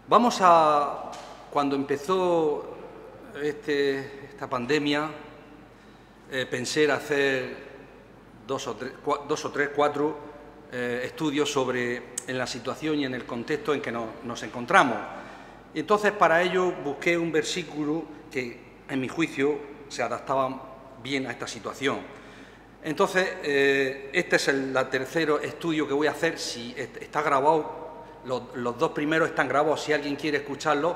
Cuando empezó esta pandemia, pensé en hacer cuatro estudios en la situación y en el contexto en que nos encontramos. Y entonces, para ello, busqué un versículo que, en mi juicio, se adaptaba bien a esta situación. Entonces, este es el tercer estudio que voy a hacer. Si está grabado, los dos primeros están grabados, si alguien quiere escucharlo,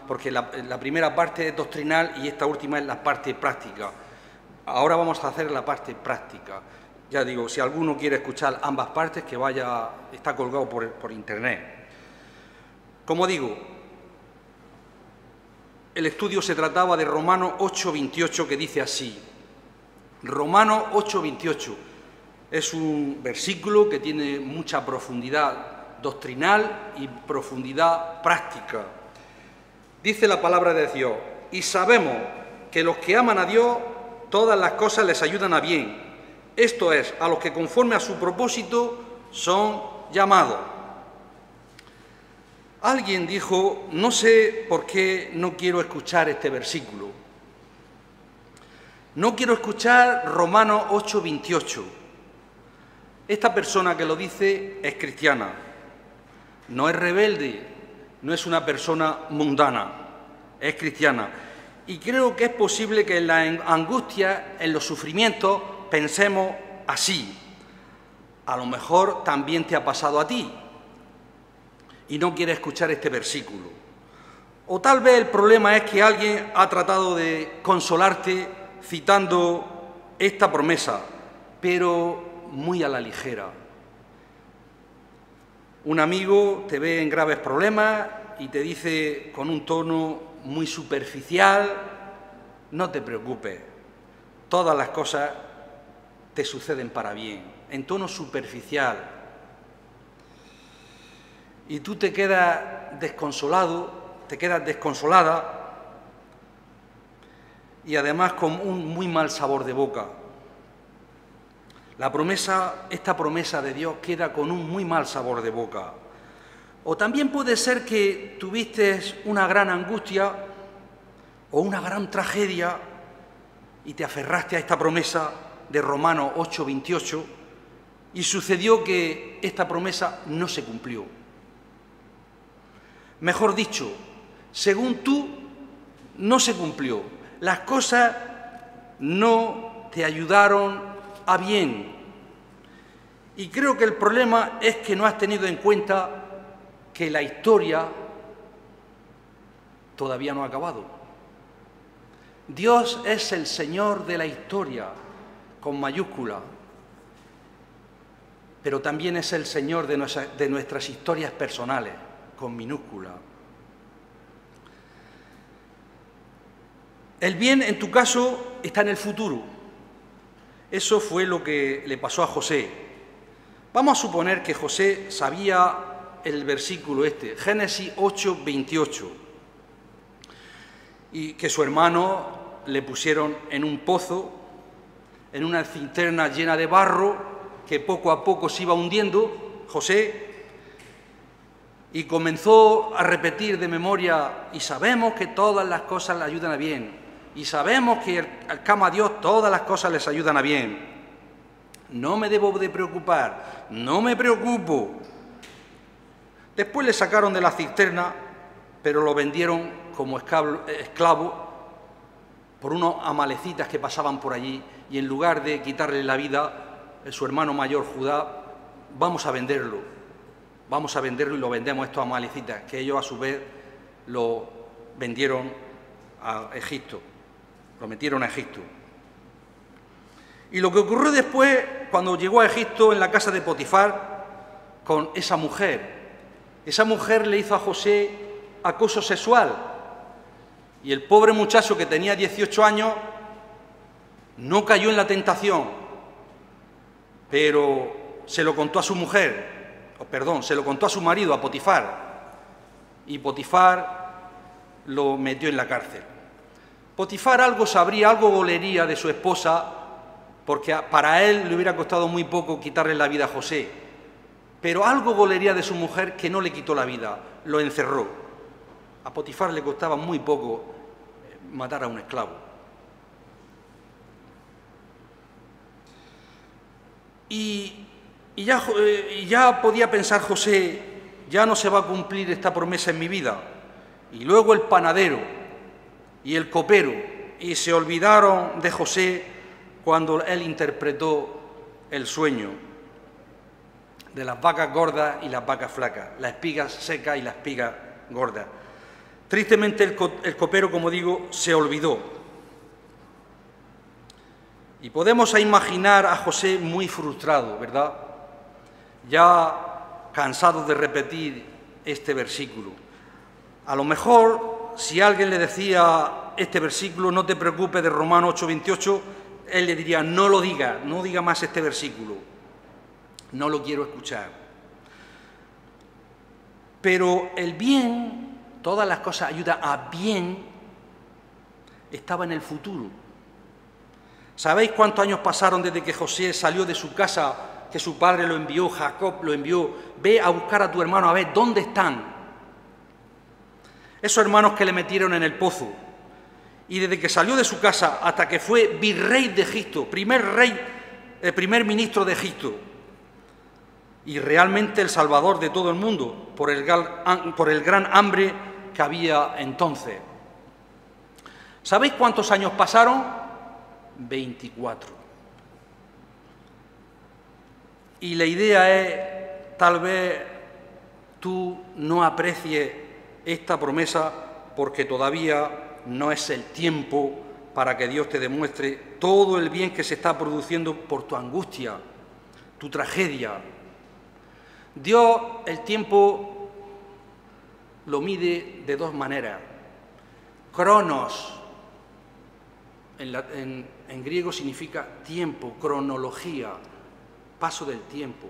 porque la primera parte es doctrinal y esta última es la parte práctica. Ahora vamos a hacer la parte práctica. Ya digo, si alguno quiere escuchar ambas partes, que vaya, está colgado por internet. Como digo, el estudio se trataba de Romanos 8:28, que dice así. Romanos 8:28 es un versículo que tiene mucha profundidad doctrinal y profundidad práctica. Dice la palabra de Dios: y sabemos que los que aman a Dios, todas las cosas les ayudan a bien. Esto es, a los que conforme a su propósito son llamados. Alguien dijo: no sé por qué no quiero escuchar este versículo. No quiero escuchar Romanos 8:28. Esta persona que lo dice es cristiana, no es rebelde, no es una persona mundana, es cristiana. Y creo que es posible que en la angustia, en los sufrimientos, pensemos así. A lo mejor también te ha pasado a ti y no quieres escuchar este versículo. O tal vez el problema es que alguien ha tratado de consolarte citando esta promesa, pero muy a la ligera. Un amigo te ve en graves problemas y te dice con un tono muy superficial: no te preocupes, todas las cosas te suceden para bien, en tono superficial. Y tú te quedas desconsolado, te quedas desconsolada y además con un muy mal sabor de boca. Esta promesa de Dios queda con un muy mal sabor de boca. O también puede ser que tuviste una gran angustia o una gran tragedia y te aferraste a esta promesa de Romanos 8:28 y sucedió que esta promesa no se cumplió. Mejor dicho, según tú, no se cumplió. Las cosas no te ayudaron a bien. Y creo que el problema es que no has tenido en cuenta que la historia todavía no ha acabado. Dios es el Señor de la historia, con mayúscula, pero también es el Señor de nuestras historias personales, con minúscula. El bien, en tu caso, está en el futuro. Eso fue lo que le pasó a José. Vamos a suponer que José sabía el versículo Génesis 8:28, y que su hermano le pusieron en un pozo, en una cisterna llena de barro, que poco a poco se iba hundiendo José, y comenzó a repetir de memoria: y sabemos que todas las cosas le ayudan a bien, y sabemos que al que ama a Dios todas las cosas les ayudan a bien. No me debo de preocupar, no me preocupo. Después le sacaron de la cisterna, pero lo vendieron como esclavo por unos amalecitas que pasaban por allí, y en lugar de quitarle la vida, su hermano mayor Judá: vamos a venderlo y lo vendemos a estos amalecitas, que ellos a su vez lo vendieron a Egipto, lo metieron a Egipto. Y lo que ocurrió después, cuando llegó a Egipto, en la casa de Potifar, con esa mujer le hizo a José acoso sexual, y el pobre muchacho, que tenía 18 años, no cayó en la tentación, pero se lo contó a su se lo contó a su marido, a Potifar, y Potifar lo metió en la cárcel. Potifar algo sabría, algo olería de su esposa, porque para él le hubiera costado muy poco quitarle la vida a José. pero algo golería de su mujer que no le quitó la vida, lo encerró. A Potifar le costaba muy poco matar a un esclavo. Y ya podía pensar José, ya no se va a cumplir esta promesa en mi vida. Y luego el panadero y el copero, y se olvidaron de José cuando él interpretó el sueño de las vacas gordas y las vacas flacas, la espiga seca y la espiga gorda. Tristemente el copero, como digo, se olvidó. Y podemos imaginar a José muy frustrado, ¿verdad? Ya cansado de repetir este versículo. A lo mejor, si alguien le decía este versículo, no te preocupes, de Romanos 8:28, él le diría, no lo diga, no diga más este versículo, no lo quiero escuchar. Pero el bien, todas las cosas ayudan a bien, estaba en el futuro. ¿Sabéis cuántos años pasaron desde que José salió de su casa, que su padre lo envió, Jacob lo envió? Ve a buscar a tu hermano, a ver, ¿dónde están? Esos hermanos que le metieron en el pozo. Y desde que salió de su casa hasta que fue virrey de Egipto, primer ministro de Egipto, y realmente el salvador de todo el mundo por el gran hambre que había entonces. ¿Sabéis cuántos años pasaron? 24. Y la idea es, tal vez tú no aprecies esta promesa porque todavía no es el tiempo para que Dios te demuestre todo el bien que se está produciendo por tu angustia, tu tragedia. Dios el tiempo lo mide de dos maneras. Cronos, en griego significa tiempo, cronología, paso del tiempo.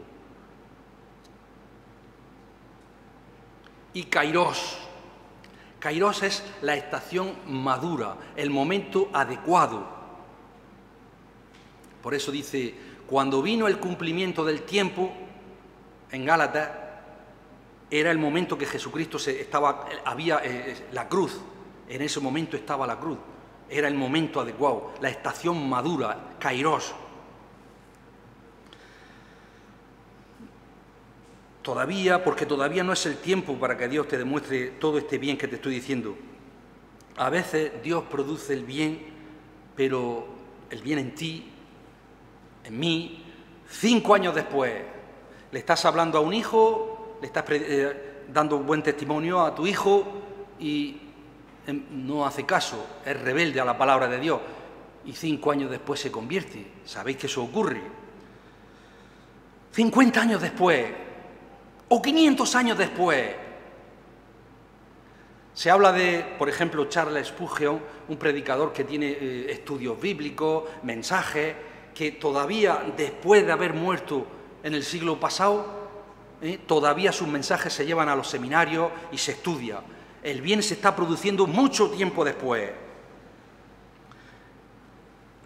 Y kairos. Kairos es la estación madura, el momento adecuado. Por eso dice, cuando vino el cumplimiento del tiempo, en Gálatas, era el momento que Jesucristo había la cruz, en ese momento estaba la cruz, era el momento adecuado, la estación madura, kairos. Porque todavía no es el tiempo para que Dios te demuestre todo este bien que te estoy diciendo. A veces Dios produce el bien, pero el bien en ti, en mí, 5 años después. Le estás hablando a un hijo, le estás dando buen testimonio a tu hijo y no hace caso, es rebelde a la palabra de Dios y 5 años después se convierte. ¿Sabéis que eso ocurre? 50 años después o 500 años después. Se habla de, por ejemplo, Charles Spurgeon, un predicador que tiene estudios bíblicos, mensajes, que todavía después de haber muerto en el siglo pasado, todavía sus mensajes se llevan a los seminarios y se estudia. El bien se está produciendo mucho tiempo después.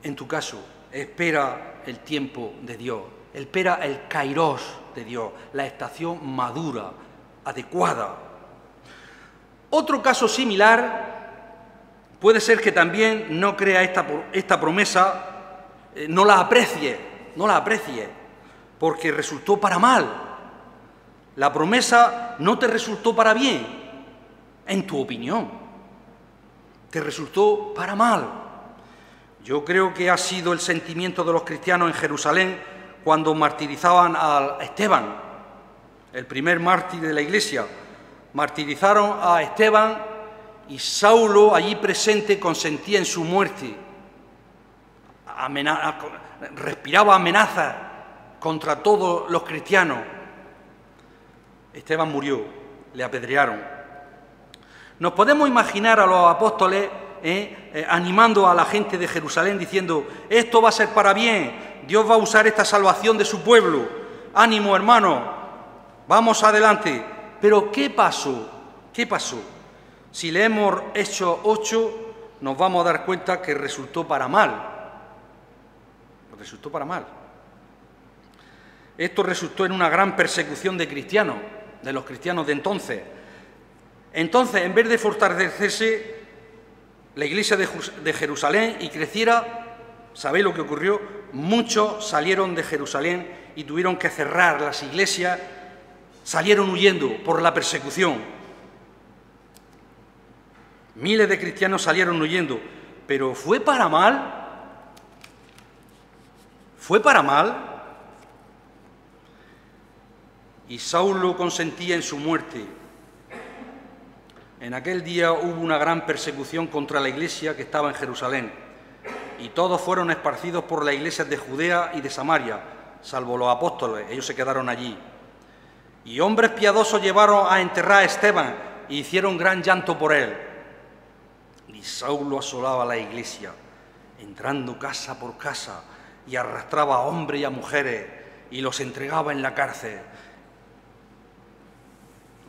En tu caso, espera el tiempo de Dios, espera el kairos de Dios, la estación madura, adecuada. Otro caso similar puede ser que también no crea esta promesa, no la aprecie, porque resultó para mal. La promesa no te resultó para bien, en tu opinión, te resultó para mal. Yo creo que ha sido el sentimiento de los cristianos en Jerusalén cuando martirizaban a Esteban, el primer mártir de la Iglesia. Martirizaron a Esteban y Saulo, allí presente, consentía en su muerte. Respiraba amenazas contra todos los cristianos. Esteban murió, le apedrearon. Nos podemos imaginar a los apóstoles animando a la gente de Jerusalén diciendo, esto va a ser para bien, Dios va a usar esta salvación de su pueblo, ánimo hermano, vamos adelante. Pero ¿qué pasó? ¿Qué pasó? Si leemos Hechos 8, nos vamos a dar cuenta que resultó para mal. Resultó para mal. Esto resultó en una gran persecución de cristianos, de los cristianos de entonces. Entonces, en vez de fortalecerse la iglesia de Jerusalén y creciera, ¿sabéis lo que ocurrió? Muchos salieron de Jerusalén y tuvieron que cerrar las iglesias, salieron huyendo por la persecución. Miles de cristianos salieron huyendo, pero ¿fue para mal? ¿Fue para mal? Y Saulo consentía en su muerte. En aquel día hubo una gran persecución contra la iglesia que estaba en Jerusalén, y todos fueron esparcidos por las iglesias de Judea y de Samaria, salvo los apóstoles, ellos se quedaron allí. Y hombres piadosos llevaron a enterrar a Esteban y hicieron gran llanto por él. Y Saulo asolaba la iglesia, entrando casa por casa, y arrastraba a hombres y a mujeres y los entregaba en la cárcel.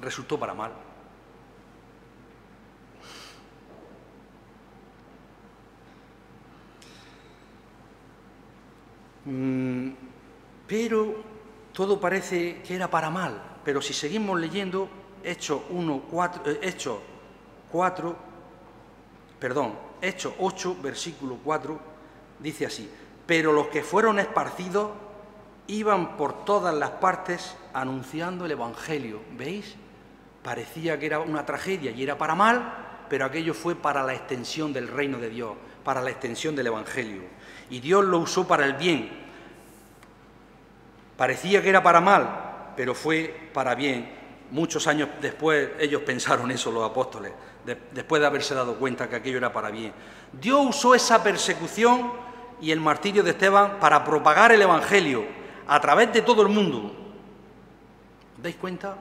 Resultó para mal. Pero todo parece que era para mal. Pero si seguimos leyendo, Hechos 8, versículo 4, dice así: pero los que fueron esparcidos iban por todas las partes anunciando el Evangelio. ¿Veis? Parecía que era una tragedia y era para mal, pero aquello fue para la extensión del reino de Dios, para la extensión del Evangelio. Y Dios lo usó para el bien. Parecía que era para mal, pero fue para bien. Muchos años después ellos pensaron eso, los apóstoles, después de haberse dado cuenta que aquello era para bien. Dios usó esa persecución y el martirio de Esteban para propagar el Evangelio a través de todo el mundo. ¿Os dais cuenta?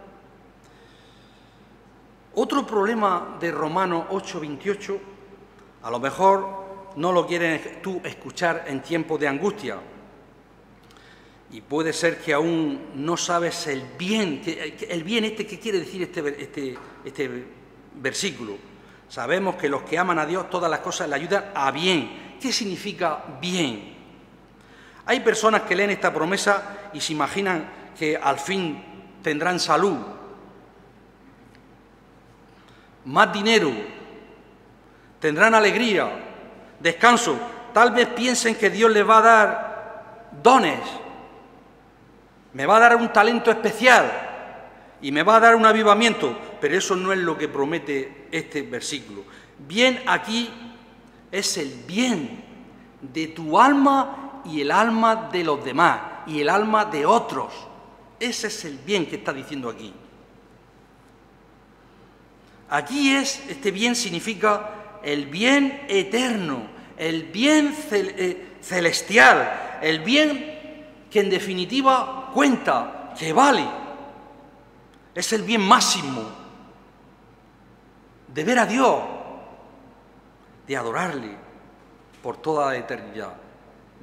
Otro problema de Romanos 8:28, a lo mejor no lo quieres tú escuchar en tiempos de angustia, y puede ser que aún no sabes el bien ¿qué quiere decir este versículo? Sabemos que los que aman a Dios, todas las cosas le ayudan a bien. ¿Qué significa bien? Hay personas que leen esta promesa y se imaginan que al fin tendrán salud, más dinero, tendrán alegría, descanso. Tal vez piensen que Dios les va a dar dones, me va a dar un talento especial y me va a dar un avivamiento, pero eso no es lo que promete este versículo. Bien aquí es el bien de tu alma y el alma de los demás y el alma de otros. Ese es el bien que está diciendo aquí. Aquí este bien significa el bien eterno, el bien celestial, el bien que en definitiva cuenta, que vale. Es el bien máximo de ver a Dios, de adorarle por toda la eternidad.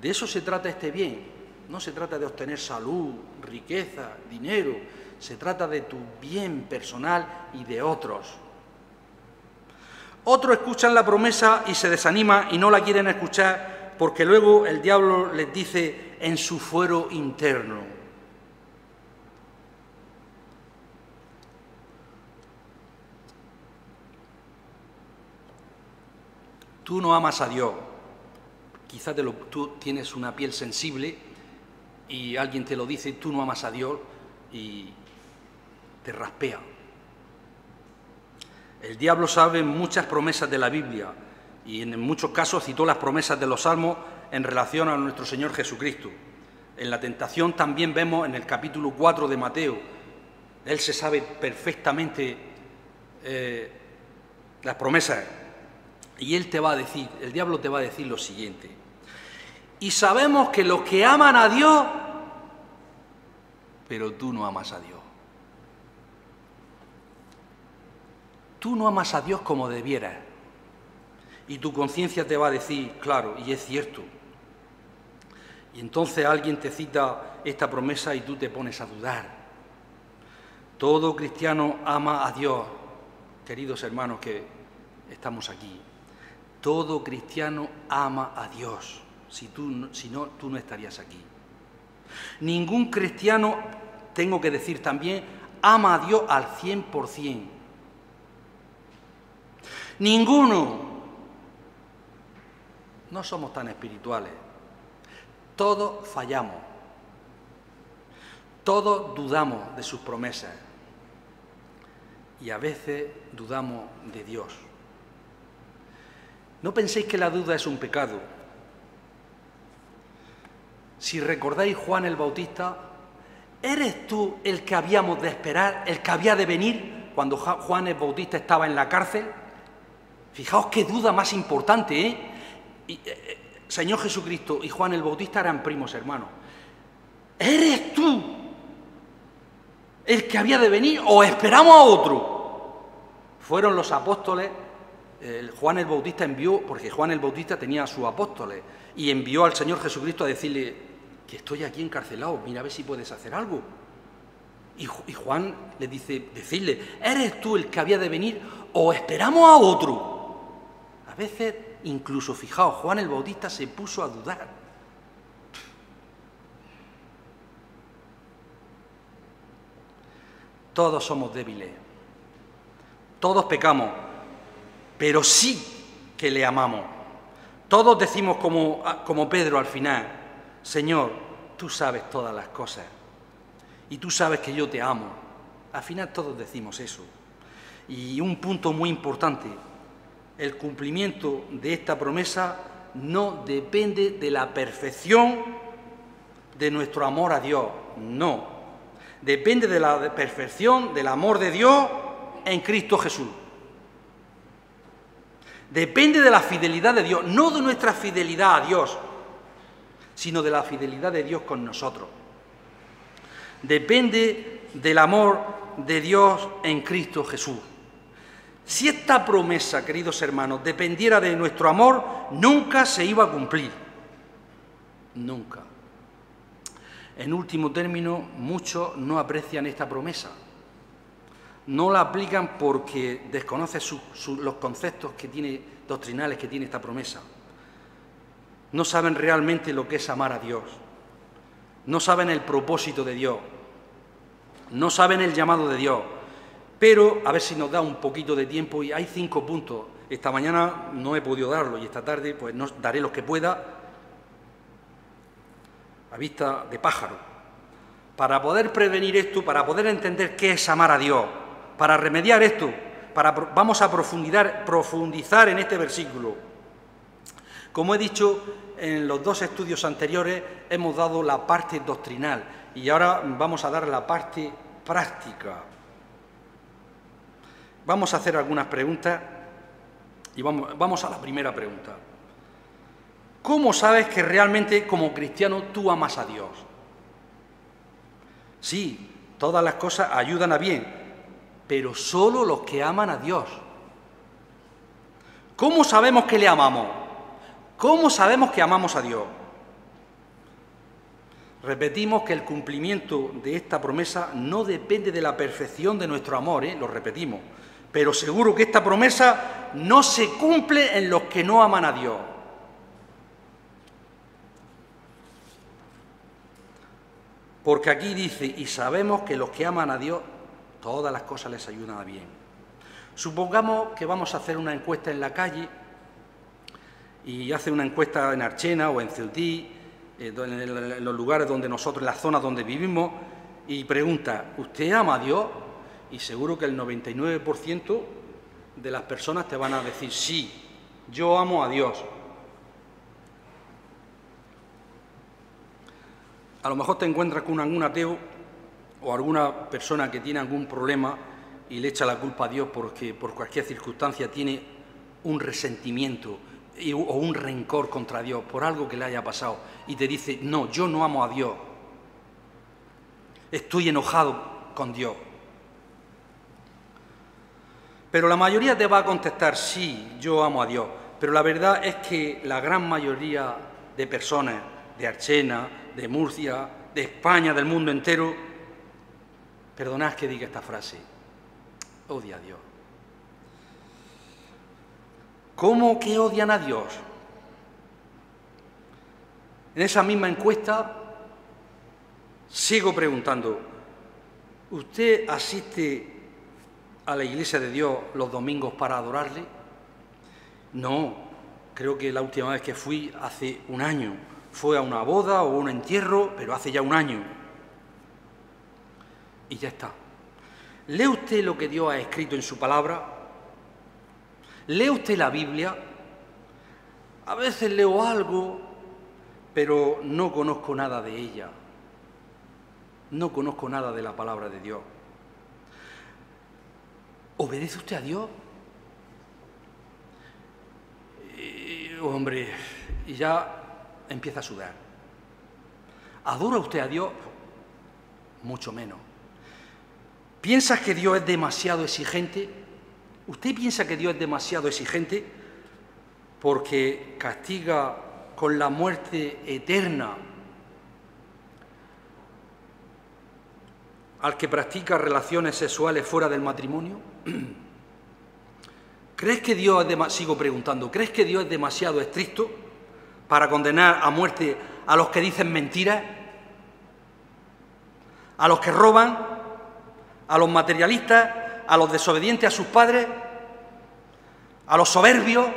De eso se trata este bien. No se trata de obtener salud, riqueza, dinero. Se trata de tu bien personal y de otros. Otros escuchan la promesa y se desaniman y no la quieren escuchar porque luego el diablo les dice en su fuero interno: tú no amas a Dios. Quizás tú tienes una piel sensible y alguien te lo dice: tú no amas a Dios, y te raspea. El diablo sabe muchas promesas de la Biblia y en muchos casos citó las promesas de los Salmos en relación a nuestro Señor Jesucristo. En la tentación también vemos en el capítulo 4 de Mateo, él se sabe perfectamente las promesas, y él te va a decir, el diablo te va a decir lo siguiente: y sabemos que los que aman a Dios, pero tú no amas a Dios. Tú no amas a Dios como debieras. Y tu conciencia te va a decir: claro, y es cierto. Y entonces alguien te cita esta promesa y tú te pones a dudar. Todo cristiano ama a Dios, queridos hermanos que estamos aquí. Todo cristiano ama a Dios. Si no, tú no estarías aquí. Ningún cristiano, tengo que decir también, ama a Dios al 100%. Ninguno. No somos tan espirituales. Todos fallamos. Todos dudamos de sus promesas. Y a veces dudamos de Dios. No penséis que la duda es un pecado. Si recordáis Juan el Bautista, ¿eres tú el que habíamos de esperar, el que había de venir cuando Juan el Bautista estaba en la cárcel? Fijaos qué duda más importante, ¿eh? Señor Jesucristo y Juan el Bautista eran primos hermanos. ¿Eres tú el que había de venir o esperamos a otro? Fueron los apóstoles. Juan el Bautista envió, porque Juan el Bautista tenía a sus apóstoles, y envió al Señor Jesucristo a decirle que estoy aquí encarcelado, mira a ver si puedes hacer algo. Y Juan le dice, decirle, ¿eres tú el que había de venir o esperamos a otro? A veces, incluso, fijaos, Juan el Bautista se puso a dudar. Todos somos débiles, todos pecamos, pero sí que le amamos. Todos decimos como Pedro al final, Señor, tú sabes todas las cosas y tú sabes que yo te amo. Al final todos decimos eso. Y un punto muy importante, el cumplimiento de esta promesa no depende de la perfección de nuestro amor a Dios, no. Depende de la perfección del amor de Dios en Cristo Jesús. Depende de la fidelidad de Dios, no de nuestra fidelidad a Dios, sino de la fidelidad de Dios con nosotros. Depende del amor de Dios en Cristo Jesús. Si esta promesa, queridos hermanos, dependiera de nuestro amor, nunca se iba a cumplir. Nunca. En último término, muchos no aprecian esta promesa. No la aplican porque desconocen los conceptos doctrinales que tiene esta promesa. No saben realmente lo que es amar a Dios. No saben el propósito de Dios. No saben el llamado de Dios. Pero, a ver si nos da un poquito de tiempo, y hay 5 puntos. Esta mañana no he podido darlo y esta tarde pues no daré los que pueda a vista de pájaro. Para poder prevenir esto, para poder entender qué es amar a Dios, para remediar esto, vamos a profundizar en este versículo. Como he dicho, en los 2 estudios anteriores hemos dado la parte doctrinal y ahora vamos a dar la parte práctica. Vamos a hacer algunas preguntas y vamos a la primera pregunta. ¿Cómo sabes que realmente como cristiano tú amas a Dios? Sí, todas las cosas ayudan a bien, pero solo los que aman a Dios. ¿Cómo sabemos que le amamos? ¿Cómo sabemos que amamos a Dios? Repetimos que el cumplimiento de esta promesa no depende de la perfección de nuestro amor, lo repetimos, pero seguro que esta promesa no se cumple en los que no aman a Dios. Porque aquí dice, y sabemos que los que aman a Dios, todas las cosas les ayudan a bien. Supongamos que vamos a hacer una encuesta en la calle, y hace una encuesta en Archena o en Ceutí, en los lugares donde nosotros, en las zonas donde vivimos, y pregunta, ¿usted ama a Dios? Y seguro que el 99% de las personas te van a decir, sí, yo amo a Dios. A lo mejor te encuentras con algún ateo o alguna persona que tiene algún problema y le echa la culpa a Dios porque por cualquier circunstancia tiene un resentimiento o un rencor contra Dios por algo que le haya pasado y te dice, no, yo no amo a Dios, estoy enojado con Dios. Pero la mayoría te va a contestar, sí, yo amo a Dios, pero la verdad es que la gran mayoría de personas de Archena, de Murcia, de España, del mundo entero, perdonad que diga esta frase, odia a Dios. ¿Cómo que odian a Dios? En esa misma encuesta Sigo preguntando, ¿usted asiste a la Iglesia de Dios los domingos para adorarle? No, creo que la última vez que fui hace un año. Fue a una boda o un entierro, pero hace ya un año. Y ya está. ¿Lee usted lo que Dios ha escrito en su palabra? ¿Lee usted la Biblia? A veces leo algo, pero no conozco nada de ella. No conozco nada de la palabra de Dios. ¿Obedece usted a Dios? Hombre, y ya empieza a sudar. ¿Adora usted a Dios? Mucho menos. ¿Piensas que Dios es demasiado exigente? ¿Usted piensa que Dios es demasiado exigente porque castiga con la muerte eterna al que practica relaciones sexuales fuera del matrimonio? ¿Crees que Dios es sigo preguntando, ¿crees que Dios es demasiado estricto para condenar a muerte a los que dicen mentiras? ¿A los que roban? ¿A los materialistas? ¿A los desobedientes a sus padres? ¿A los soberbios?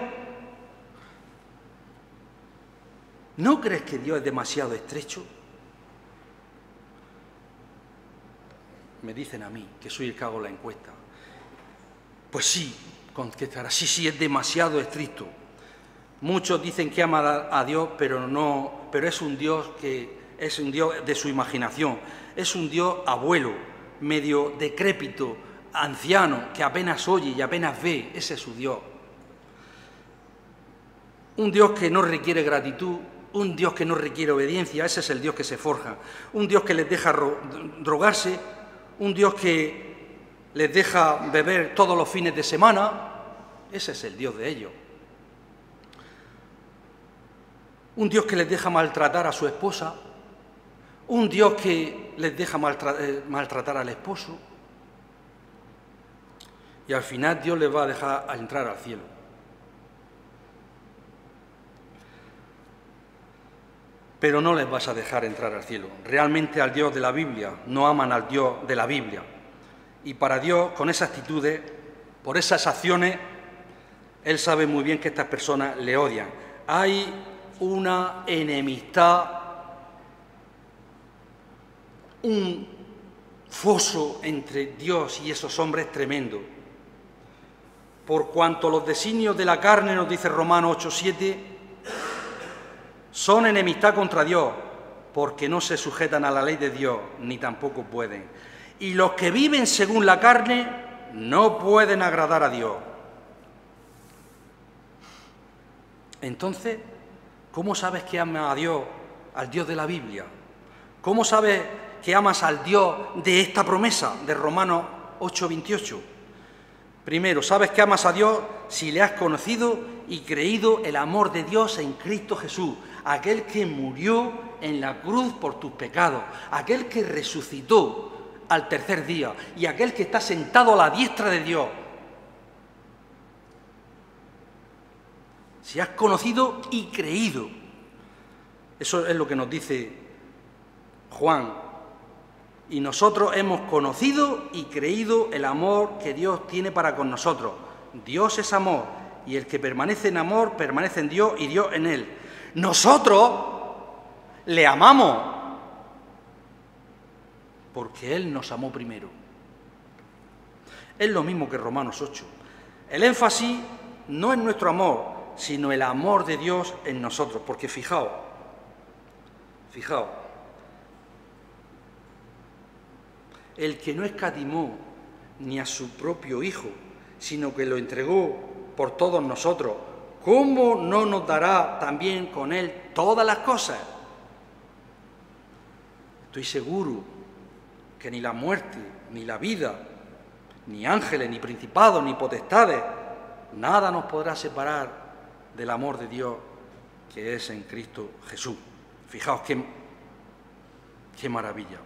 ¿No crees que Dios es demasiado estrecho? Me dicen a mí, que soy el que hago la encuesta. Pues sí, contestará, sí, es demasiado estricto. Muchos dicen que aman a Dios, pero es un Dios que es un Dios de su imaginación, es un Dios abuelo, medio decrépito, anciano, que apenas oye y apenas ve, ese es su Dios. Un Dios que no requiere gratitud, un Dios que no requiere obediencia, ese es el Dios que se forja. Un Dios que les deja drogarse, un Dios que les deja beber todos los fines de semana, ese es el Dios de ellos. Un Dios que les deja maltratar a su esposa, un Dios que les deja maltratar al esposo, y al final Dios les va a dejar entrar al cielo. Pero no les vas a dejar entrar al cielo. Realmente al Dios de la Biblia no aman al Dios de la Biblia. Y para Dios, con esas actitudes, por esas acciones, Él sabe muy bien que estas personas le odian. Hay una enemistad, un foso entre Dios y esos hombres tremendo. Por cuanto los designios de la carne, nos dice Romanos 8:7, son enemistad contra Dios, porque no se sujetan a la ley de Dios, ni tampoco pueden. Y los que viven según la carne no pueden agradar a Dios. Entonces, ¿cómo sabes que amas a Dios, al Dios de la Biblia? ¿Cómo sabes que amas al Dios de esta promesa de Romanos 8:28? Primero, sabes que amas a Dios si le has conocido y creído el amor de Dios en Cristo Jesús, aquel que murió en la cruz por tus pecados, aquel que resucitó al tercer día y aquel que está sentado a la diestra de Dios. Si has conocido y creído. Eso es lo que nos dice Juan. Y nosotros hemos conocido y creído el amor que Dios tiene para con nosotros. Dios es amor, y el que permanece en amor permanece en Dios y Dios en él. Nosotros le amamos porque Él nos amó primero. Es lo mismo que Romanos 8. El énfasis no es nuestro amor, sino el amor de Dios en nosotros. Porque fijaos, el que no escatimó ni a su propio Hijo, sino que lo entregó por todos nosotros, ¿cómo no nos dará también con Él todas las cosas? Estoy seguro que ni la muerte, ni la vida, ni ángeles, ni principados, ni potestades, nada nos podrá separar del amor de Dios que es en Cristo Jesús. Fijaos qué maravilla.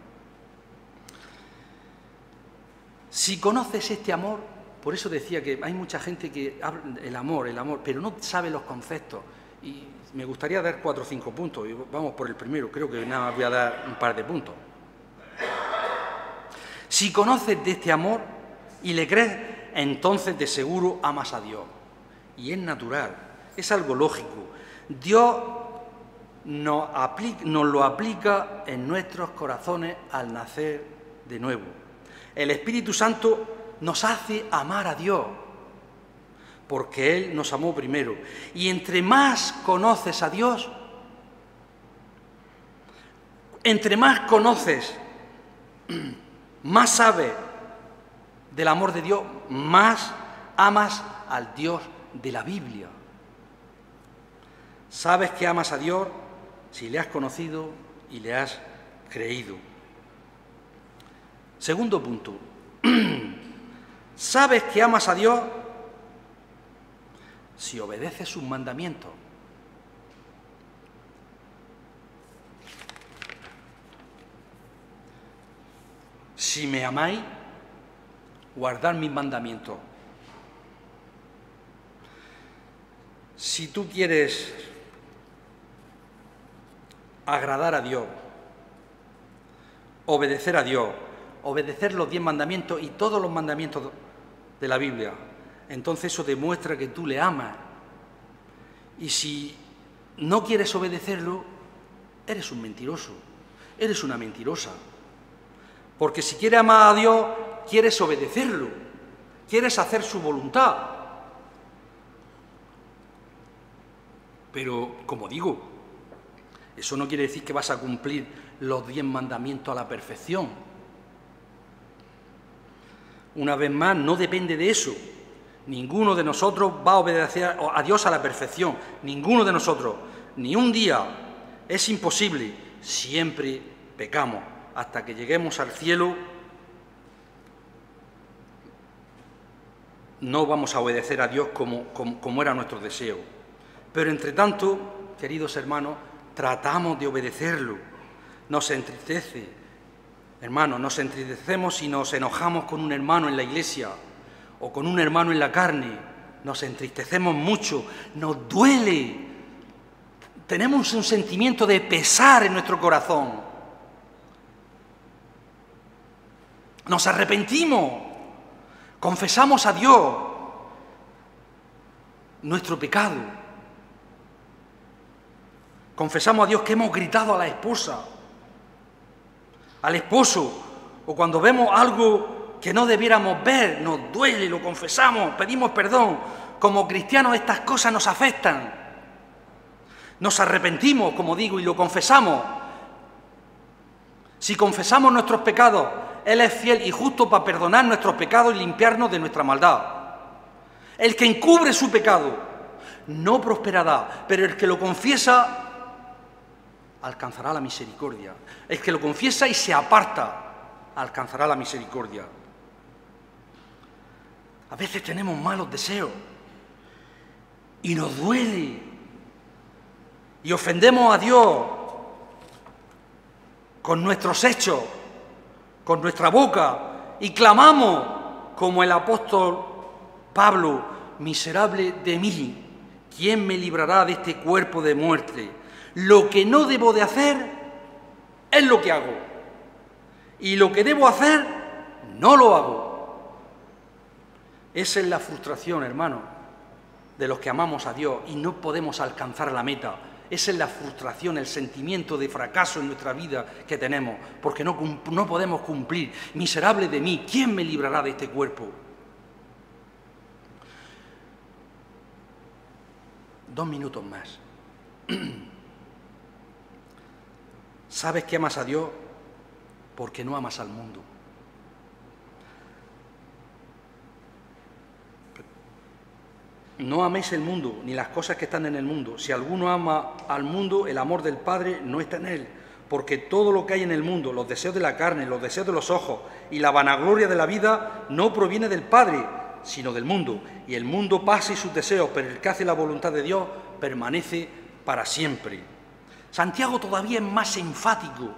Si conoces este amor, por eso decía que hay mucha gente que habla el amor, pero no sabe los conceptos. Y me gustaría dar 4 o 5 puntos. Y vamos por el primero, creo que nada más voy a dar un par de puntos. Si conoces de este amor y le crees, entonces de seguro amas a Dios. Y es natural, es algo lógico. Dios nos lo aplica en nuestros corazones al nacer de nuevo. El Espíritu Santo nos hace amar a Dios, porque Él nos amó primero. Y entre más conoces a Dios, entre más conoces, más sabes del amor de Dios, más amas al Dios de la Biblia. Sabes que amas a Dios si le has conocido y le has creído. Segundo punto. Sabes que amas a Dios si obedeces sus mandamientos. Si me amáis, guardad mis mandamientos. Si tú quieres agradar a Dios, obedecer a Dios, obedecer los 10 mandamientos y todos los mandamientos de la Biblia, entonces eso demuestra que tú le amas. Y si no quieres obedecerlo, eres un mentiroso, eres una mentirosa. Porque si quieres amar a Dios, quieres obedecerlo, quieres hacer su voluntad. Pero, como digo, eso no quiere decir que vas a cumplir los 10 mandamientos a la perfección. Una vez más, no depende de eso. Ninguno de nosotros va a obedecer a Dios a la perfección. Ninguno de nosotros. Ni un día. Es imposible. Siempre pecamos. Hasta que lleguemos al cielo, no vamos a obedecer a Dios como era nuestro deseo. Pero entre tanto, queridos hermanos, tratamos de obedecerlo. Nos entristece, hermanos, nos entristecemos si nos enojamos con un hermano en la iglesia o con un hermano en la carne. Nos entristecemos mucho, nos duele. Tenemos un sentimiento de pesar en nuestro corazón. Nos arrepentimos, confesamos a Dios nuestro pecado. Confesamos a Dios que hemos gritado a la esposa, al esposo, o cuando vemos algo que no debiéramos ver, nos duele, lo confesamos, pedimos perdón. Como cristianos estas cosas nos afectan. Nos arrepentimos, como digo, y lo confesamos. Si confesamos nuestros pecados, Él es fiel y justo para perdonar nuestros pecados y limpiarnos de nuestra maldad. El que encubre su pecado no prosperará, pero el que lo confiesa alcanzará la misericordia. El que lo confiesa y se aparta alcanzará la misericordia. A veces tenemos malos deseos y nos duele y ofendemos a Dios con nuestros hechos, con nuestra boca, y clamamos como el apóstol Pablo: miserable de mí, ¿quién me librará de este cuerpo de muerte? Lo que no debo de hacer es lo que hago, y lo que debo hacer no lo hago. Esa es la frustración, hermano, de los que amamos a Dios y no podemos alcanzar la meta. Esa es la frustración, el sentimiento de fracaso en nuestra vida que tenemos, porque no podemos cumplir. Miserable de mí, ¿quién me librará de este cuerpo? 2 minutos más. Sabes que amas a Dios porque no amas al mundo. No améis el mundo, ni las cosas que están en el mundo. Si alguno ama al mundo, el amor del Padre no está en él. Porque todo lo que hay en el mundo, los deseos de la carne, los deseos de los ojos y la vanagloria de la vida, no proviene del Padre, sino del mundo. Y el mundo pasa y sus deseos, pero el que hace la voluntad de Dios permanece para siempre. Santiago todavía es más enfático.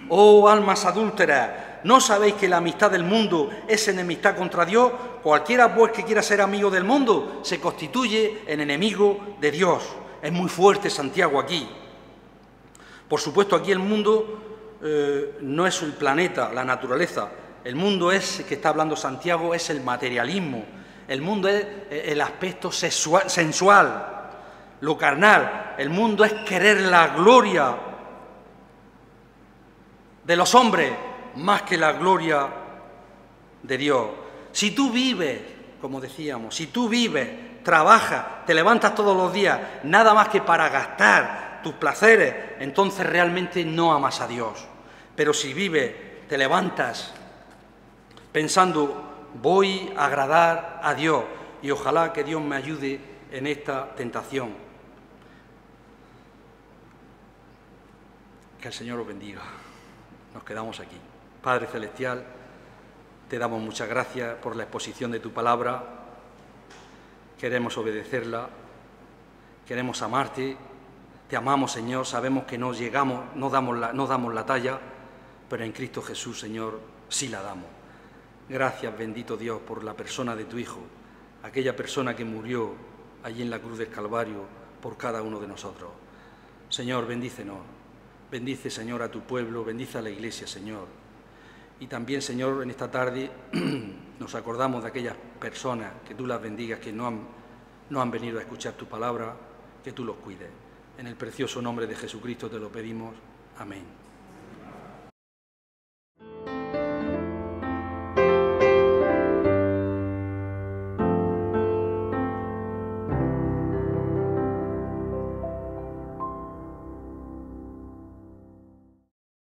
Oh almas adúlteras, ¿no sabéis que la amistad del mundo es enemistad contra Dios? Cualquiera pues que quiera ser amigo del mundo se constituye en enemigo de Dios. Es muy fuerte Santiago aquí. Por supuesto, aquí el mundo no es el planeta, la naturaleza, El mundo es, que está hablando Santiago, es el materialismo. El mundo es el aspecto sensual, lo carnal. El mundo es querer la gloria de los hombres más que la gloria de Dios. Si tú vives, como decíamos, si tú vives, trabajas, te levantas todos los días, nada más que para gastar tus placeres, entonces realmente no amas a Dios. Pero si vives, te levantas pensando, voy a agradar a Dios, y ojalá que Dios me ayude en esta tentación. Que el Señor os bendiga. Nos quedamos aquí. Padre Celestial, te damos muchas gracias por la exposición de tu palabra. Queremos obedecerla, queremos amarte, te amamos, Señor, sabemos que no llegamos, no damos la talla, pero en Cristo Jesús, Señor, sí la damos. Gracias, bendito Dios, por la persona de tu Hijo, aquella persona que murió allí en la cruz del Calvario por cada uno de nosotros. Señor, bendícenos, bendice, Señor, a tu pueblo, bendice a la Iglesia, Señor. Y también, Señor, en esta tarde nos acordamos de aquellas personas, que tú las bendigas, que no han venido a escuchar tu palabra, que tú los cuides. En el precioso nombre de Jesucristo te lo pedimos. Amén.